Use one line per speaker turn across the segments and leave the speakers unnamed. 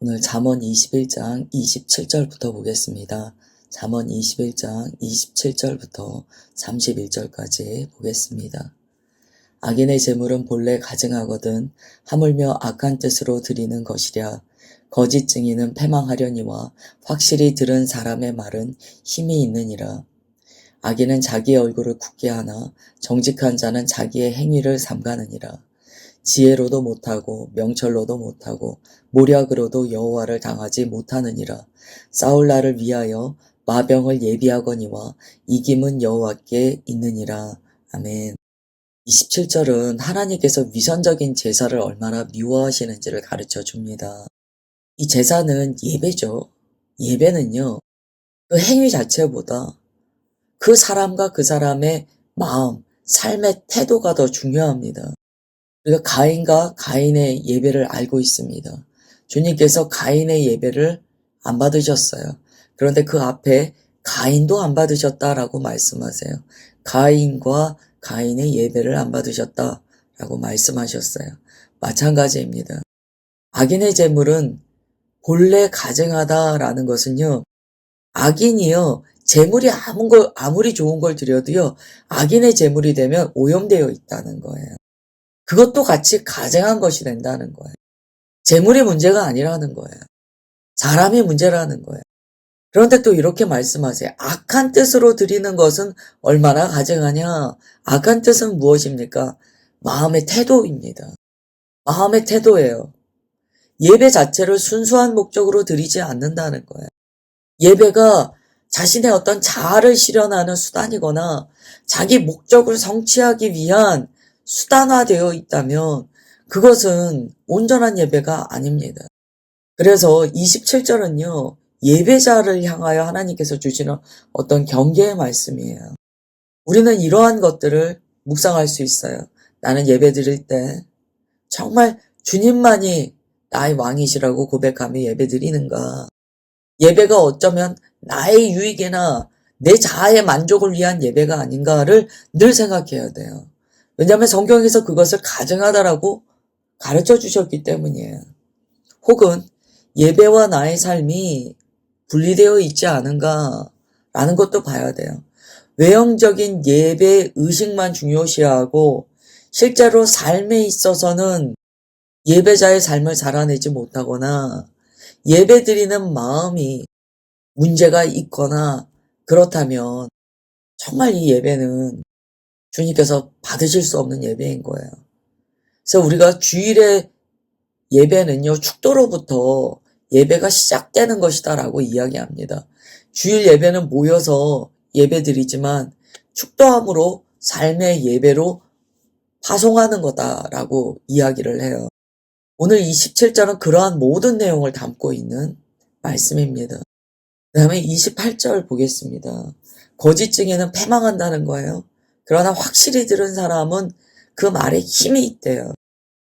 오늘 잠언 21장 27절부터 보겠습니다. 잠언 21장 27절부터 31절까지 보겠습니다. 악인의 재물은 본래 가증하거든 하물며 악한 뜻으로 드리는 것이랴. 거짓 증인은 패망하려니와 확실히 들은 사람의 말은 힘이 있느니라. 악인은 자기의 얼굴을 굳게 하나 정직한 자는 자기의 행위를 삼가느니라. 지혜로도 못하고 명철로도 못하고 모략으로도 여호와를 당하지 못하느니라. 싸울 날을 위하여 마병을 예비하거니와 이김은 여호와께 있느니라. 아멘. 27절은 하나님께서 위선적인 제사를 얼마나 미워하시는지를 가르쳐 줍니다. 이 제사는 예배죠. 예배는요, 그 행위 자체보다 그 사람과 그 사람의 마음, 삶의 태도가 더 중요합니다. 우리가 가인과 가인의 예배를 알고 있습니다. 주님께서 가인의 예배를 안 받으셨어요. 그런데 그 앞에 가인도 안 받으셨다라고 말씀하세요. 가인과 가인의 예배를 안 받으셨다라고 말씀하셨어요. 마찬가지입니다. 악인의 재물은 본래 가증하다라는 것은요, 악인이요, 재물이 아무리 좋은 걸 드려도요, 악인의 재물이 되면 오염되어 있다는 거예요. 그것도 같이 가증한 것이 된다는 거예요. 재물이 문제가 아니라는 거예요. 사람이 문제라는 거예요. 그런데 또 이렇게 말씀하세요. 악한 뜻으로 드리는 것은 얼마나 가증하냐? 악한 뜻은 무엇입니까? 마음의 태도입니다. 마음의 태도예요. 예배 자체를 순수한 목적으로 드리지 않는다는 거예요. 예배가 자신의 어떤 자아를 실현하는 수단이거나 자기 목적을 성취하기 위한 수단화되어 있다면 그것은 온전한 예배가 아닙니다. 그래서 27절은요, 예배자를 향하여 하나님께서 주시는 어떤 경계의 말씀이에요. 우리는 이러한 것들을 묵상할 수 있어요. 나는 예배 드릴 때 정말 주님만이 나의 왕이시라고 고백하며 예배 드리는가? 예배가 어쩌면 나의 유익이나 내 자아의 만족을 위한 예배가 아닌가를 늘 생각해야 돼요. 왜냐하면 성경에서 그것을 가증하다라고 가르쳐 주셨기 때문이에요. 혹은 예배와 나의 삶이 분리되어 있지 않은가라는 것도 봐야 돼요. 외형적인 예배 의식만 중요시하고 실제로 삶에 있어서는 예배자의 삶을 살아내지 못하거나 예배 드리는 마음이 문제가 있거나 그렇다면 정말 이 예배는 주님께서 받으실 수 없는 예배인 거예요. 그래서 우리가 주일의 예배는요, 축도로부터 예배가 시작되는 것이다라고 이야기합니다. 주일 예배는 모여서 예배 드리지만 축도함으로 삶의 예배로 파송하는 거다라고 이야기를 해요. 오늘 27절은 그러한 모든 내용을 담고 있는 말씀입니다. 그 다음에 28절 보겠습니다. 거짓 증인은 패망한다는 거예요. 그러나 확실히 들은 사람은 그 말에 힘이 있대요.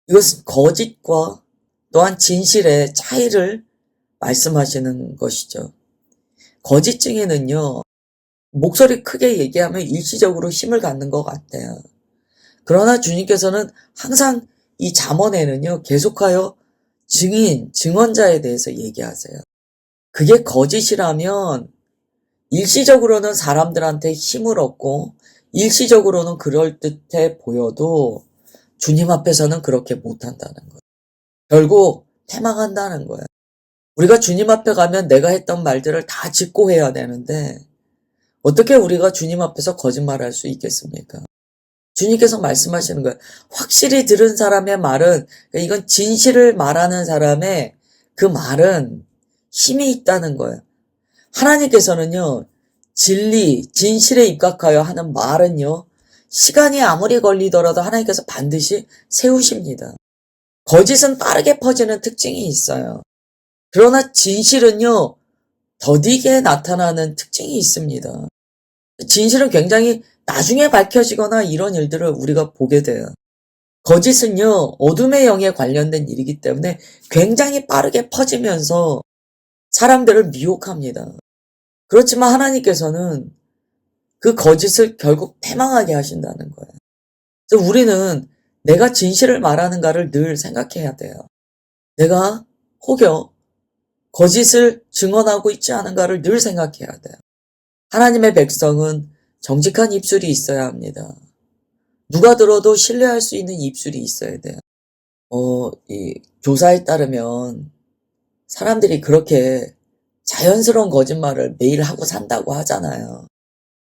이것은 거짓과 또한 진실의 차이를 말씀하시는 것이죠. 거짓 증인은요, 목소리 크게 얘기하면 일시적으로 힘을 갖는 것 같아요. 그러나 주님께서는 항상 이 잠언에는요, 계속하여 증언자에 대해서 얘기하세요. 그게 거짓이라면 일시적으로는 사람들한테 힘을 얻고 일시적으로는 그럴듯해 보여도 주님 앞에서는 그렇게 못한다는 거예요. 결국 패망한다는 거예요. 우리가 주님 앞에 가면 내가 했던 말들을 다 짓고 해야 되는데 어떻게 우리가 주님 앞에서 거짓말할 수 있겠습니까? 주님께서 말씀하시는 거예요. 확실히 들은 사람의 말은, 이건 진실을 말하는 사람의 그 말은 힘이 있다는 거예요. 하나님께서는요, 진리, 진실에 입각하여 하는 말은요, 시간이 아무리 걸리더라도 하나님께서 반드시 세우십니다. 거짓은 빠르게 퍼지는 특징이 있어요. 그러나 진실은요, 더디게 나타나는 특징이 있습니다. 진실은 굉장히 나중에 밝혀지거나 이런 일들을 우리가 보게 돼요. 거짓은요, 어둠의 영에 관련된 일이기 때문에 굉장히 빠르게 퍼지면서 사람들을 미혹합니다. 그렇지만 하나님께서는 그 거짓을 결국 패망하게 하신다는 거예요. 그래서 우리는 내가 진실을 말하는가를 늘 생각해야 돼요. 내가 혹여 거짓을 증언하고 있지 않은가를 늘 생각해야 돼요. 하나님의 백성은 정직한 입술이 있어야 합니다. 누가 들어도 신뢰할 수 있는 입술이 있어야 돼요. 이 조사에 따르면 사람들이 그렇게 자연스러운 거짓말을 매일 하고 산다고 하잖아요.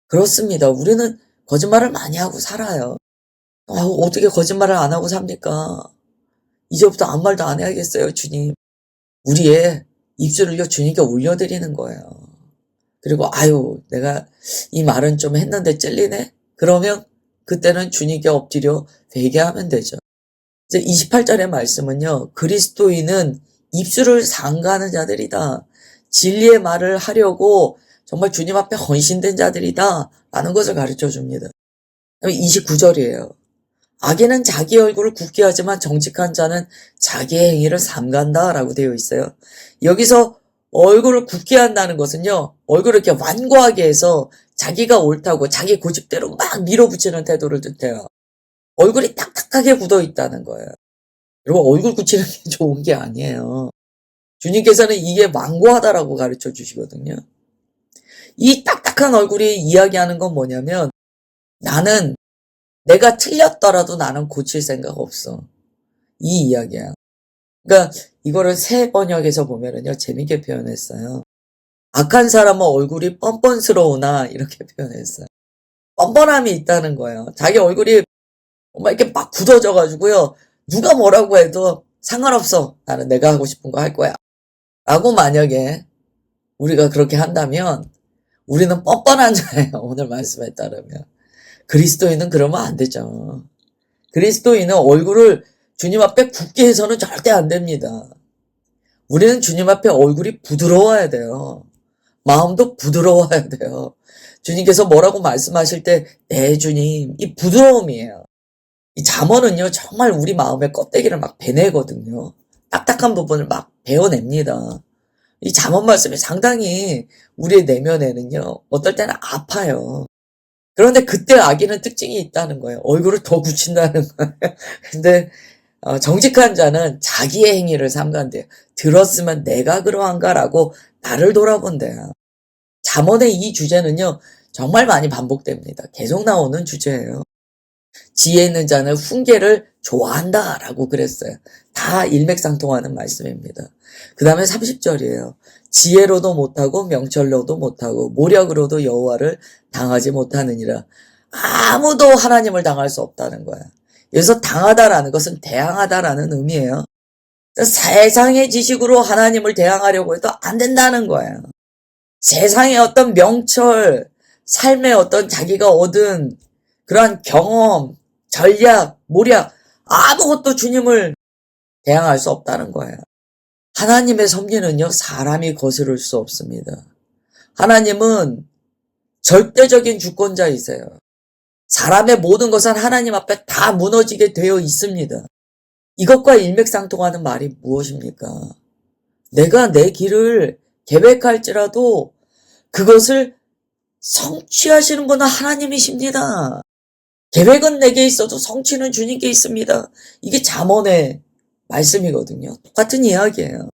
그렇습니다. 우리는 거짓말을 많이 하고 살아요. 어떻게 거짓말을 안 하고 삽니까? 이제부터 아무 말도 안 해야겠어요, 주님. 우리의 입술을요, 주님께 올려드리는 거예요. 그리고 내가 이 말은 좀 했는데 찔리네? 그러면 그때는 주님께 엎드려 회개하면 되죠. 이제 28절의 말씀은요, 그리스도인은 입술을 상가하는 자들이다. 진리의 말을 하려고 정말 주님 앞에 헌신된 자들이다. 라는 것을 가르쳐 줍니다. 29절이에요. 악인은 자기 얼굴을 굳게 하지만 정직한 자는 자기의 행위를 삼간다. 라고 되어 있어요. 여기서 얼굴을 굳게 한다는 것은요, 얼굴을 이렇게 완고하게 해서 자기가 옳다고 자기 고집대로 막 밀어붙이는 태도를 뜻해요. 얼굴이 딱딱하게 굳어 있다는 거예요. 여러분, 얼굴 굳히는 게 좋은 게 아니에요. 주님께서는 이게 완고하다라고 가르쳐 주시거든요. 이 딱딱한 얼굴이 이야기하는 건 뭐냐면, 나는 내가 틀렸더라도 나는 고칠 생각 없어. 이 이야기야. 그러니까 이거를 새 번역에서 보면은요, 재밌게 표현했어요. 악한 사람은 얼굴이 뻔뻔스러우나 이렇게 표현했어요. 뻔뻔함이 있다는 거예요. 자기 얼굴이 정말 이렇게 막 굳어져가지고요, 누가 뭐라고 해도 상관없어. 나는 내가 하고 싶은 거 할 거야. 라고 만약에 우리가 그렇게 한다면 우리는 뻔뻔한 자예요. 오늘 말씀에 따르면. 그리스도인은 그러면 안 되죠. 그리스도인은 얼굴을 주님 앞에 굳게 해서는 절대 안 됩니다. 우리는 주님 앞에 얼굴이 부드러워야 돼요. 마음도 부드러워야 돼요. 주님께서 뭐라고 말씀하실 때, 네 주님, 이 부드러움이에요. 이 잠언은요, 정말 우리 마음의 껍데기를 막 베내거든요. 딱딱한 부분을 막 베어냅니다. 이 잠언 말씀이 상당히 우리의 내면에는요, 어떨 때는 아파요. 그런데 그때 악인은 특징이 있다는 거예요. 얼굴을 더 굳힌다는 거예요. 근데 정직한 자는 자기의 행위를 삼간대요. 들었으면 내가 그러한가라고 나를 돌아본대요. 잠언의 이 주제는요, 정말 많이 반복됩니다. 계속 나오는 주제예요. 지혜 있는 자는 훈계를 좋아한다라고 그랬어요. 다 일맥상통하는 말씀입니다. 그 다음에 30절이에요. 지혜로도 못하고 명철로도 못하고 모력으로도 여호와를 당하지 못하느니라. 아무도 하나님을 당할 수 없다는 거야. 여기서 당하다라는 것은 대항하다라는 의미예요. 세상의 지식으로 하나님을 대항하려고 해도 안 된다는 거예요. 세상의 어떤 명철, 삶의 어떤 자기가 얻은 그러한 경험, 전략, 모략, 아무것도 주님을 대항할 수 없다는 거예요. 하나님의 섭리는요, 사람이 거스를 수 없습니다. 하나님은 절대적인 주권자이세요. 사람의 모든 것은 하나님 앞에 다 무너지게 되어 있습니다. 이것과 일맥상통하는 말이 무엇입니까? 내가 내 길을 계획할지라도 그것을 성취하시는 분은 하나님이십니다. 계획은 내게 있어도 성취는 주님께 있습니다. 이게 잠언의 말씀이거든요. 똑같은 이야기예요.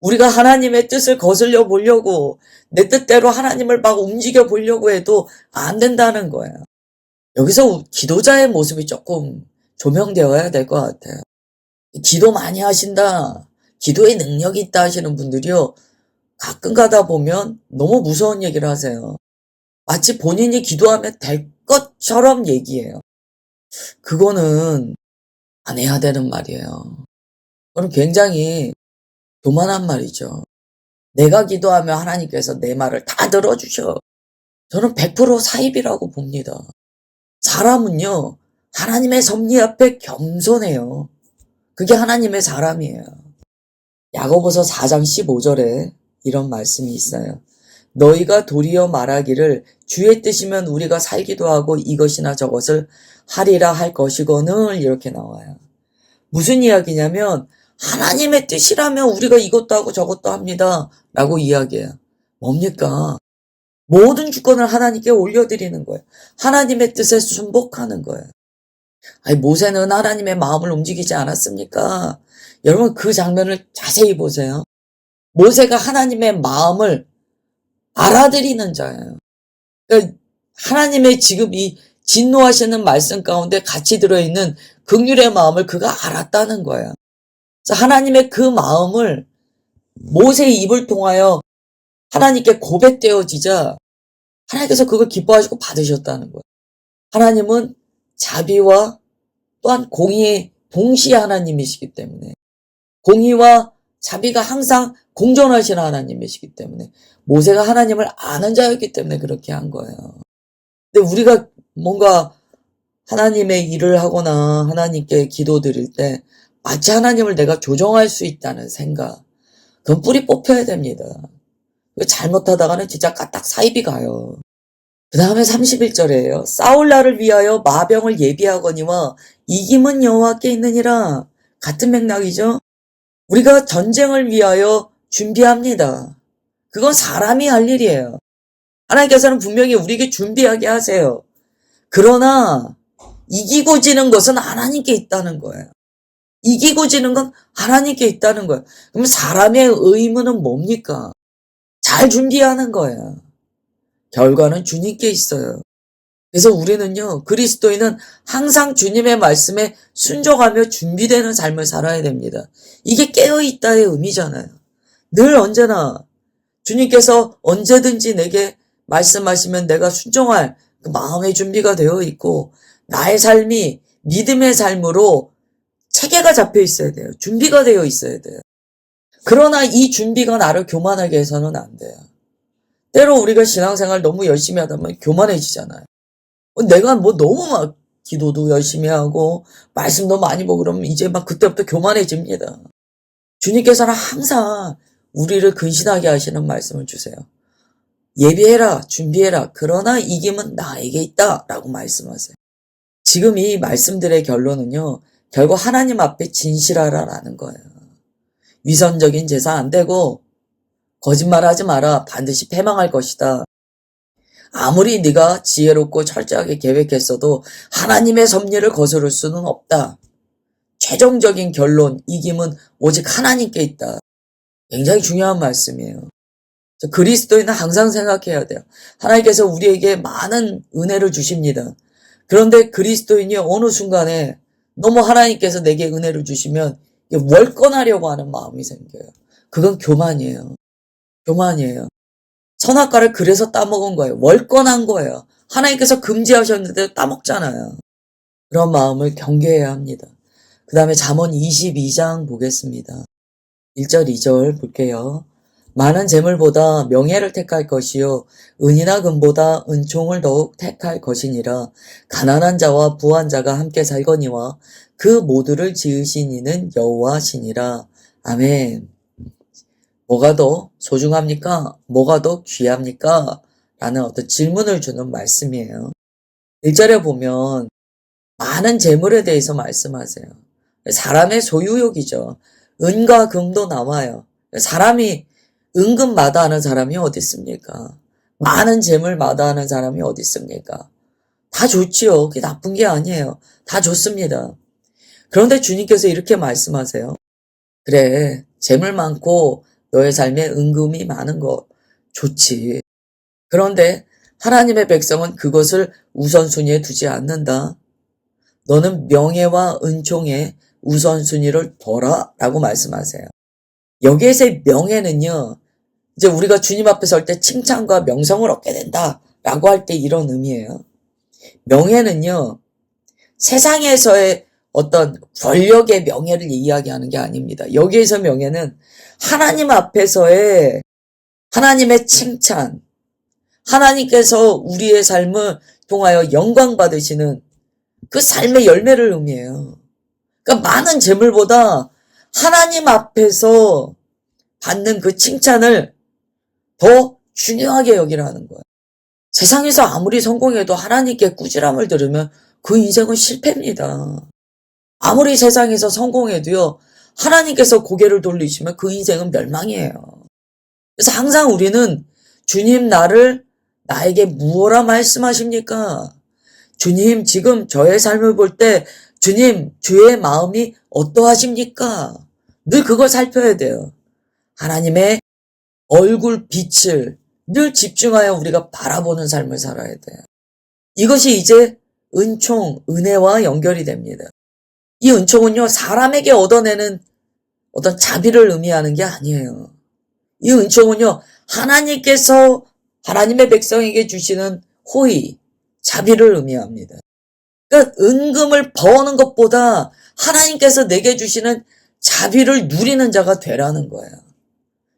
우리가 하나님의 뜻을 거슬려 보려고 내 뜻대로 하나님을 막 움직여 보려고 해도 안 된다는 거예요. 여기서 기도자의 모습이 조금 조명되어야 될 것 같아요. 기도 많이 하신다, 기도에 능력이 있다 하시는 분들이요, 가끔 가다 보면 너무 무서운 얘기를 하세요. 마치 본인이 기도하면 될 것처럼 얘기해요. 그거는 안 해야 되는 말이에요. 그건 굉장히 교만한 말이죠. 내가 기도하면 하나님께서 내 말을 다 들어주셔. 저는 100% 사입이라고 봅니다. 사람은요, 하나님의 섭리 앞에 겸손해요. 그게 하나님의 사람이에요. 야고보서 4장 15절에 이런 말씀이 있어요. 너희가 도리어 말하기를 주의 뜻이면 우리가 살기도 하고 이것이나 저것을 하리라 할 것이거늘, 이렇게 나와요. 무슨 이야기냐면 하나님의 뜻이라면 우리가 이것도 하고 저것도 합니다 라고 이야기해요. 뭡니까? 모든 주권을 하나님께 올려드리는 거예요. 하나님의 뜻에 순복하는 거예요. 모세는 하나님의 마음을 움직이지 않았습니까? 여러분, 그 장면을 자세히 보세요. 모세가 하나님의 마음을 알아들이는 자예요. 그러니까 하나님의 지금 이 진노하시는 말씀 가운데 같이 들어있는 긍휼의 마음을 그가 알았다는 거예요. 그래서 하나님의 그 마음을 모세의 입을 통하여 하나님께 고백되어지자 하나님께서 그걸 기뻐하시고 받으셨다는 거예요. 하나님은 자비와 또한 공의의 동시에 하나님이시기 때문에, 공의와 자비가 항상 공존하시는 하나님이시기 때문에, 모세가 하나님을 아는 자였기 때문에 그렇게 한 거예요. 근데 우리가 뭔가 하나님의 일을 하거나 하나님께 기도드릴 때 마치 하나님을 내가 조정할 수 있다는 생각, 그건 뿌리 뽑혀야 됩니다. 잘못하다가는 진짜 까딱 사입이 가요. 그 다음에 31절이에요. 싸울 날을 위하여 마병을 예비하거니와 이김은 여호와께 있느니라. 같은 맥락이죠. 우리가 전쟁을 위하여 준비합니다. 그건 사람이 할 일이에요. 하나님께서는 분명히 우리에게 준비하게 하세요. 그러나 이기고 지는 것은 하나님께 있다는 거예요. 이기고 지는 건 하나님께 있다는 거예요. 그럼 사람의 의무는 뭡니까? 잘 준비하는 거예요. 결과는 주님께 있어요. 그래서 우리는요, 그리스도인은 항상 주님의 말씀에 순종하며 준비되는 삶을 살아야 됩니다. 이게 깨어있다의 의미잖아요. 늘 언제나 주님께서 언제든지 내게 말씀하시면 내가 순종할 그 마음의 준비가 되어 있고, 나의 삶이 믿음의 삶으로 체계가 잡혀 있어야 돼요. 준비가 되어 있어야 돼요. 그러나 이 준비가 나를 교만하게 해서는 안 돼요. 때로 우리가 신앙생활 너무 열심히 하다 보면 교만해지잖아요. 내가 뭐 너무 막 기도도 열심히 하고 말씀도 많이 보고 그러면 이제 막 그때부터 교만해집니다. 주님께서는 항상 우리를 근신하게 하시는 말씀을 주세요. 예비해라, 준비해라. 그러나 이김은 나에게 있다. 라고 말씀하세요. 지금 이 말씀들의 결론은요, 결국 하나님 앞에 진실하라라는 거예요. 위선적인 제사 안 되고 거짓말하지 마라. 반드시 패망할 것이다. 아무리 네가 지혜롭고 철저하게 계획했어도 하나님의 섭리를 거스를 수는 없다. 최종적인 결론, 이김은 오직 하나님께 있다. 굉장히 중요한 말씀이에요. 그리스도인은 항상 생각해야 돼요. 하나님께서 우리에게 많은 은혜를 주십니다. 그런데 그리스도인이 어느 순간에 너무 하나님께서 내게 은혜를 주시면 월권하려고 하는 마음이 생겨요. 그건 교만이에요. 교만이에요. 선악과를 그래서 따먹은 거예요. 월권한 거예요. 하나님께서 금지하셨는데 따먹잖아요. 그런 마음을 경계해야 합니다. 그 다음에 잠언 22장 보겠습니다. 1절 2절 볼게요. 많은 재물보다 명예를 택할 것이요 은이나 금보다 은총을 더욱 택할 것이니라. 가난한 자와 부한 자가 함께 살거니와 그 모두를 지으신 이는 여호와시니라. 아멘. 뭐가 더 소중합니까? 뭐가 더 귀합니까? 라는 어떤 질문을 주는 말씀이에요. 1절에 보면 많은 재물에 대해서 말씀하세요. 사람의 소유욕이죠. 은과 금도 나와요. 사람이 은금 마다하는 사람이 어디 있습니까? 많은 재물 마다하는 사람이 어디 있습니까? 다 좋지요. 그게 나쁜 게 아니에요. 다 좋습니다. 그런데 주님께서 이렇게 말씀하세요. 그래, 재물 많고 너의 삶에 은금이 많은 거 좋지. 그런데 하나님의 백성은 그것을 우선순위에 두지 않는다. 너는 명예와 은총에 우선순위를 둬라 라고 말씀하세요. 여기에서의 명예는요, 이제 우리가 주님 앞에 설 때 칭찬과 명성을 얻게 된다 라고 할 때 이런 의미예요. 명예는요, 세상에서의 어떤 권력의 명예를 이야기하는 게 아닙니다. 여기에서 명예는 하나님 앞에서의 하나님의 칭찬, 하나님께서 우리의 삶을 통하여 영광 받으시는 그 삶의 열매를 의미해요. 그러니까 많은 재물보다 하나님 앞에서 받는 그 칭찬을 더 중요하게 여기라는 거예요. 세상에서 아무리 성공해도 하나님께 꾸지람을 들으면 그 인생은 실패입니다. 아무리 세상에서 성공해도요, 하나님께서 고개를 돌리시면 그 인생은 멸망이에요. 그래서 항상 우리는 주님 나에게 무엇라 말씀하십니까? 주님 지금 저의 삶을 볼 때 주님 주의 마음이 어떠하십니까? 늘 그걸 살펴야 돼요. 하나님의 얼굴 빛을 늘 집중하여 우리가 바라보는 삶을 살아야 돼요. 이것이 이제 은총, 은혜와 연결이 됩니다. 이 은총은요, 사람에게 얻어내는 어떤 자비를 의미하는 게 아니에요. 이 은총은요, 하나님께서 하나님의 백성에게 주시는 호의, 자비를 의미합니다. 그러니까 은금을 버는 것보다 하나님께서 내게 주시는 자비를 누리는 자가 되라는 거예요.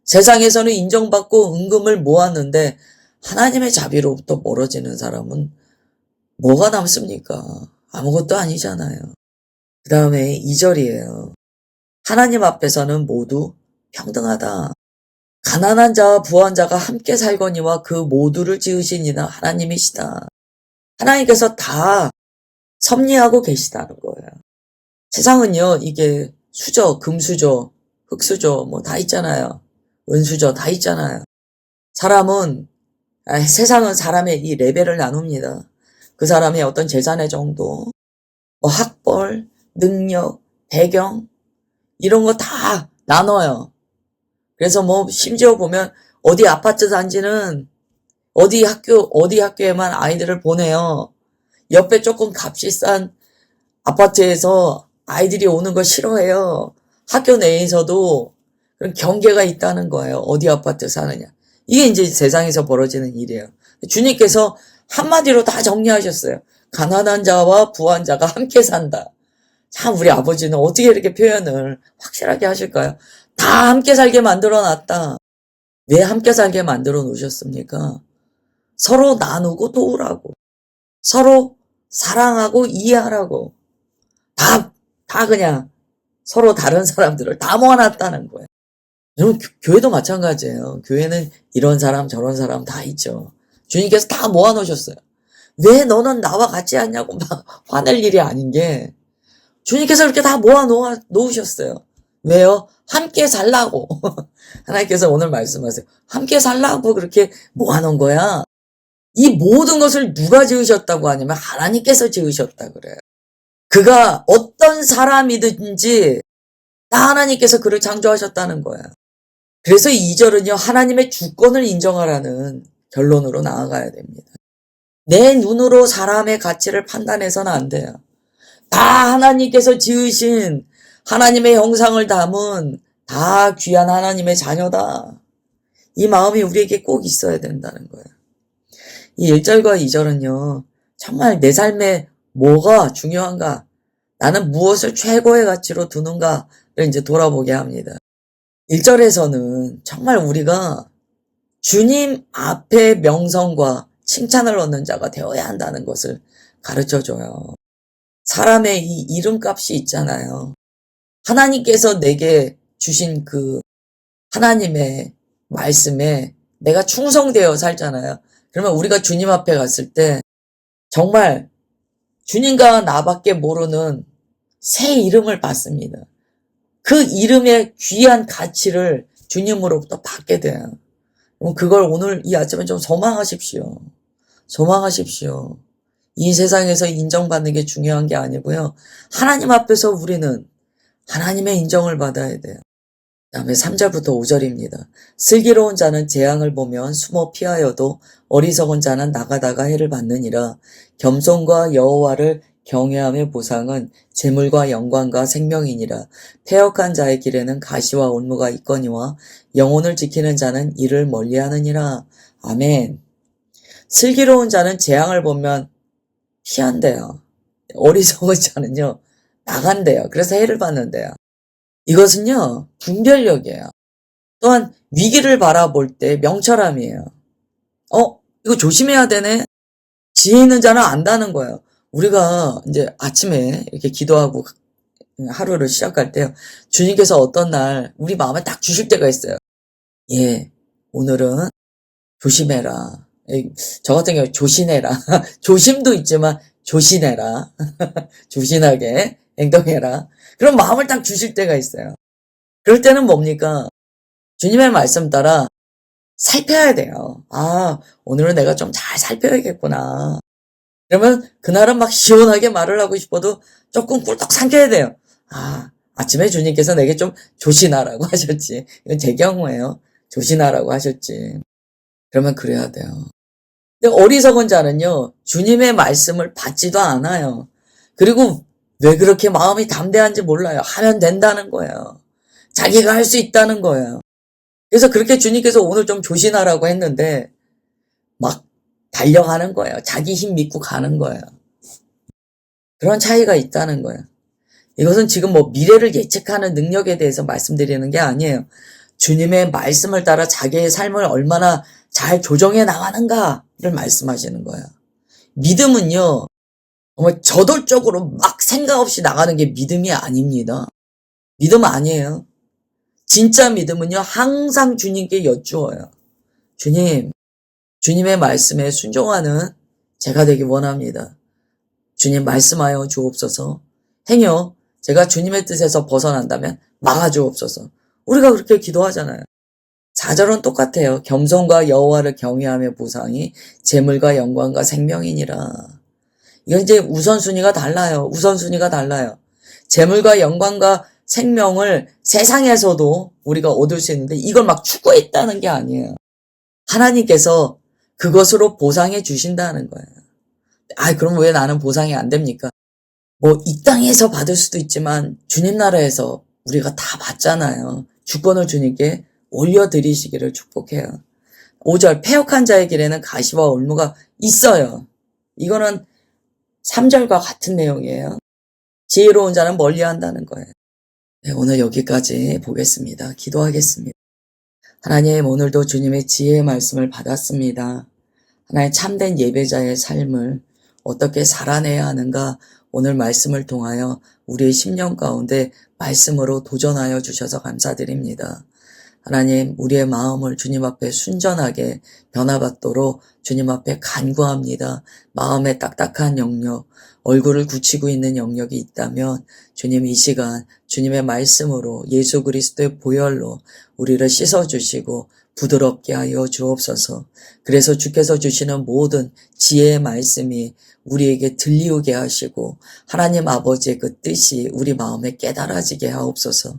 세상에서는 인정받고 은금을 모았는데 하나님의 자비로부터 멀어지는 사람은 뭐가 남습니까? 아무것도 아니잖아요. 그 다음에 2절이에요. 하나님 앞에서는 모두 평등하다. 가난한 자와 부한 자가 함께 살거니와 그 모두를 지으신 이는 하나님이시다. 하나님께서 다 섭리하고 계시다는 거예요. 세상은요, 이게 수저, 금수저, 흙수저 뭐 다 있잖아요. 은수저 다 있잖아요. 세상은 사람의 이 레벨을 나눕니다. 그 사람의 어떤 재산의 정도, 뭐 학벌, 능력, 배경 이런 거 다 나눠요. 그래서 뭐 심지어 보면 어디 아파트 단지는 어디 학교에만 아이들을 보내요. 옆에 조금 값이 싼 아파트에서 아이들이 오는 거 싫어해요. 학교 내에서도 그런 경계가 있다는 거예요. 어디 아파트 사느냐. 이게 이제 세상에서 벌어지는 일이에요. 주님께서 한마디로 다 정리하셨어요. 가난한 자와 부한 자가 함께 산다. 참 우리 아버지는 어떻게 이렇게 표현을 확실하게 하실까요? 다 함께 살게 만들어 놨다. 왜 함께 살게 만들어 놓으셨습니까? 서로 나누고 도우라고. 서로 사랑하고 이해하라고. 다 그냥 서로 다른 사람들을 다 모아놨다는 거예요. 여러분, 교회도 마찬가지예요. 교회는 이런 사람 저런 사람 다 있죠. 주님께서 다 모아놓으셨어요. 왜 너는 나와 같이 하냐고 막 화낼 일이 아닌 게 주님께서 이렇게 다 모아놓으셨어요. 왜요? 함께 살라고. 하나님께서 오늘 말씀하세요. 함께 살라고 그렇게 모아놓은 거야. 이 모든 것을 누가 지으셨다고 하냐면 하나님께서 지으셨다 그래요. 그가 어떤 사람이든지 다 하나님께서 그를 창조하셨다는 거야. 그래서 2절은요. 하나님의 주권을 인정하라는 결론으로 나아가야 됩니다. 내 눈으로 사람의 가치를 판단해서는 안 돼요. 다 하나님께서 지으신 하나님의 형상을 담은 다 귀한 하나님의 자녀다. 이 마음이 우리에게 꼭 있어야 된다는 거예요. 이 1절과 2절은요. 정말 내 삶에 뭐가 중요한가? 나는 무엇을 최고의 가치로 두는가를 이제 돌아보게 합니다. 1절에서는 정말 우리가 주님 앞에 명성과 칭찬을 얻는 자가 되어야 한다는 것을 가르쳐줘요. 사람의 이 이름값이 있잖아요. 하나님께서 내게 주신 그 하나님의 말씀에 내가 충성되어 살잖아요. 그러면 우리가 주님 앞에 갔을 때 정말 주님과 나밖에 모르는 새 이름을 받습니다. 그 이름의 귀한 가치를 주님으로부터 받게 돼요. 그럼 그걸 오늘 이 아침에 좀 소망하십시오. 소망하십시오. 이 세상에서 인정받는 게 중요한 게 아니고요. 하나님 앞에서 우리는 하나님의 인정을 받아야 돼요. 다음에 3절부터 5절입니다. 슬기로운 자는 재앙을 보면 숨어 피하여도 어리석은 자는 나가다가 해를 받느니라. 겸손과 여호와를 경외함의 보상은 재물과 영광과 생명이니라. 패역한 자의 길에는 가시와 올무가 있거니와 영혼을 지키는 자는 이를 멀리하느니라. 아멘. 슬기로운 자는 재앙을 보면 피한대요. 어리석은 자는요 나간대요. 그래서 해를 받는데요. 이것은요 분별력이에요. 또한 위기를 바라볼 때 명철함이에요. 이거 조심해야 되네. 지혜 있는 자는 안다는 거예요. 우리가 이제 아침에 이렇게 기도하고 하루를 시작할 때요. 주님께서 어떤 날 우리 마음에 딱 주실 때가 있어요. 예, 오늘은 조심해라. 저 같은 경우 조심해라. 조심도 있지만 조심해라. 조신하게 행동해라. 그런 마음을 딱 주실 때가 있어요. 그럴 때는 뭡니까? 주님의 말씀 따라 살펴야 돼요. 오늘은 내가 좀 잘 살펴야겠구나. 그러면 그날은 막 시원하게 말을 하고 싶어도 조금 꿀떡 삼켜야 돼요. 아침에 주님께서 내게 좀 조심하라고 하셨지. 이건 제 경우예요. 조심하라고 하셨지. 그러면 그래야 돼요. 근데 어리석은 자는요, 주님의 말씀을 받지도 않아요. 그리고 왜 그렇게 마음이 담대한지 몰라요. 하면 된다는 거예요. 자기가 할 수 있다는 거예요. 그래서 그렇게 주님께서 오늘 좀 조심하라고 했는데 막 달려가는 거예요. 자기 힘 믿고 가는 거예요. 그런 차이가 있다는 거예요. 이것은 지금 뭐 미래를 예측하는 능력에 대해서 말씀드리는 게 아니에요. 주님의 말씀을 따라 자기의 삶을 얼마나 잘 조정해 나가는가를 말씀하시는 거예요. 믿음은요, 정말 저돌적으로 막 생각 없이 나가는 게 믿음이 아닙니다. 믿음 아니에요. 진짜 믿음은요, 항상 주님께 여쭈어요. 주님, 주님의 말씀에 순종하는 제가 되기 원합니다. 주님 말씀하여 주옵소서. 행여 제가 주님의 뜻에서 벗어난다면 막아주옵소서. 우리가 그렇게 기도하잖아요. 4절은 똑같아요. 겸손과 여호와를 경외하며 보상이 재물과 영광과 생명이니라. 이건 이제 우선순위가 달라요. 우선순위가 달라요. 재물과 영광과 생명을 세상에서도 우리가 얻을 수 있는데 이걸 막 추구했다는 게 아니에요. 하나님께서 그것으로 보상해 주신다는 거예요. 그럼 왜 나는 보상이 안 됩니까? 뭐 이 땅에서 받을 수도 있지만 주님 나라에서 우리가 다 받잖아요. 주권을 주님께 올려드리시기를 축복해요. 5절 패역한 자의 길에는 가시와 올무가 있어요. 이거는 3절과 같은 내용이에요. 지혜로운 자는 멀리한다는 거예요. 네, 오늘 여기까지 보겠습니다. 기도하겠습니다. 하나님, 오늘도 주님의 지혜의 말씀을 받았습니다. 하나님, 참된 예배자의 삶을 어떻게 살아내야 하는가 오늘 말씀을 통하여 우리의 심령 가운데 말씀으로 도전하여 주셔서 감사드립니다. 하나님, 우리의 마음을 주님 앞에 순전하게 변화받도록 주님 앞에 간구합니다. 마음에 딱딱한 영역, 얼굴을 굳히고 있는 영역이 있다면 주님 이 시간 주님의 말씀으로 예수 그리스도의 보혈로 우리를 씻어주시고 부드럽게 하여 주옵소서. 그래서 주께서 주시는 모든 지혜의 말씀이 우리에게 들리우게 하시고 하나님 아버지의 그 뜻이 우리 마음에 깨달아지게 하옵소서.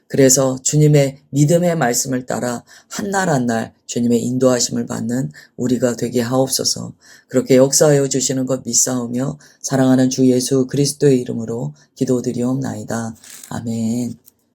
그래서 주님의 믿음의 말씀을 따라 한 날 한 날 주님의 인도하심을 받는 우리가 되게 하옵소서. 그렇게 역사하여 주시는 것 믿사오며 사랑하는 주 예수 그리스도의 이름으로 기도드리옵나이다. 아멘.